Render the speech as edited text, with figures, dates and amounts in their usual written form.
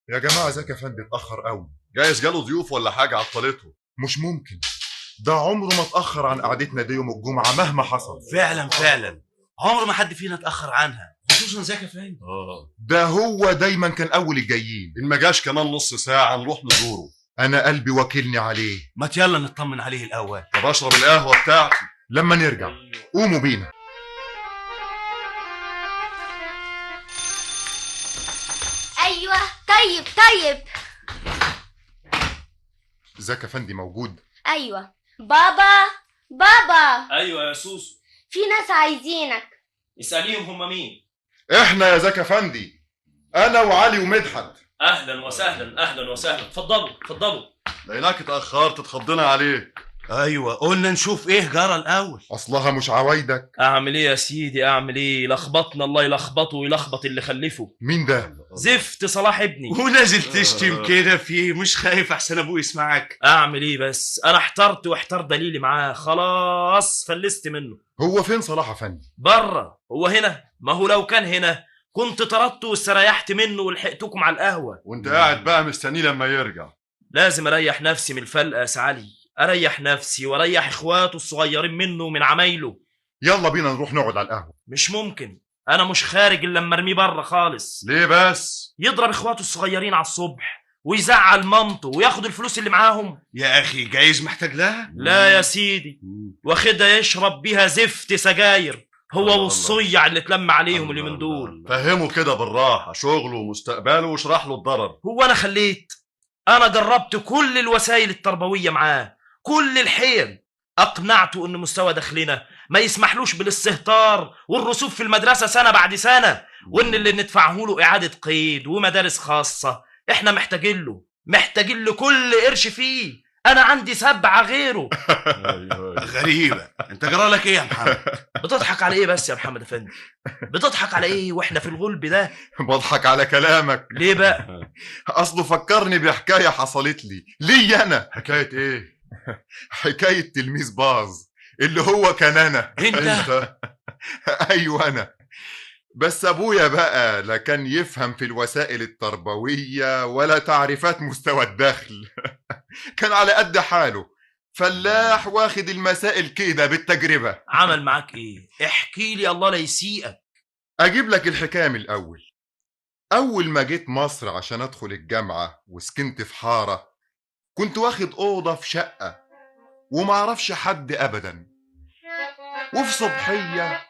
يا جماعة زكي افندي اتأخر قوي. جايز جاله ضيوف ولا حاجة عطلته. مش ممكن، ده عمره ما اتأخر عن قعدتنا دي يوم الجمعة مهما حصل. فعلا عمر ما حد فينا اتأخر عنها، خصوصا زكي افندي. ده هو دايما كان أول الجايين. إن ما جاش كمان نص ساعة نروح نزوره. أنا قلبي واكلني عليه. ما يلا نطمن عليه الأول. طب أشرب القهوة بتاعتي لما نرجع. قوموا بينا. ايوه طيب. زكي افندي موجود؟ ايوه بابا. ايوه يا سوسو. في ناس عايزينك. اساليهم هم مين. احنا يا زكي افندي، انا وعلي ومدحت. اهلا وسهلا، اتفضلوا. لقيناك اتأخرت اتخضينا عليك. ايوه قلنا نشوف ايه جرى الاول. اصلها مش عوايدك. اعمل ايه يا سيدي، اعمل ايه؟ لخبطنا، الله يلخبطه ويلخبط اللي خلفه. مين ده؟ زفت صلاح ابني. ونازل تشتم كده فيه؟ مش خايف احسن ابوه يسمعك؟ اعمل ايه بس، انا احترت واحتر دليلي معاه، خلاص فلست منه. هو فين صلاح افندي؟ بره. هو هنا؟ ما هو لو كان هنا كنت طردته واستريحت منه ولحقتكم على القهوه. وانت قاعد بقى مستنيه لما يرجع. لازم اريح نفسي من الفلقه يا سعالي، اريح نفسي واريح اخواته الصغيرين منه ومن عمايله. يلا بينا نروح نقعد على القهوة. مش ممكن، انا مش خارج الا لما ارميه بره خالص. ليه بس؟ يضرب اخواته الصغيرين على الصبح ويزعل مامته وياخد الفلوس اللي معاهم. يا اخي جايز محتاج لها. لا يا سيدي، واخدها يشرب بيها زفت سجاير هو والصيع اللي اتلم عليهم اليومين دول. فهمه كده بالراحة، شغله ومستقبله واشرح له الضرر. هو انا خليت؟ انا جربت كل الوسائل التربوية معاه، كل الحيل، اقنعته ان مستوى دخلنا ما يسمحلوش بالاستهتار والرسوب في المدرسة سنة بعد سنة، وان اللي ندفعه له اعادة قيد ومدارس خاصة. احنا محتاجين له كل قرش فيه. انا عندي 7 غيره. غريبة، انت جرالك ايه يا محمد؟ بتضحك على ايه بس يا محمد افندي؟ بتضحك على ايه واحنا في الغلب ده؟ بضحك على كلامك. ليه بقى؟ اصله فكرني بحكاية حصلت لي انا. حكاية ايه؟ حكاية تلميذ باظ اللي هو كان انا. انت؟ ايوه انا. بس ابويا بقى لا كان يفهم في الوسائل التربوية ولا تعريفات مستوى الدخل. كان على قد حاله، فلاح واخد المسائل كده بالتجربة. عمل معاك ايه؟ احكي لي الله لا يسيئك. اجيب لك الحكاية من الاول. اول ما جيت مصر عشان ادخل الجامعة وسكنت في حارة، كنت واخد اوضة في شقة ومعرفش حد ابدا. وفي صبحية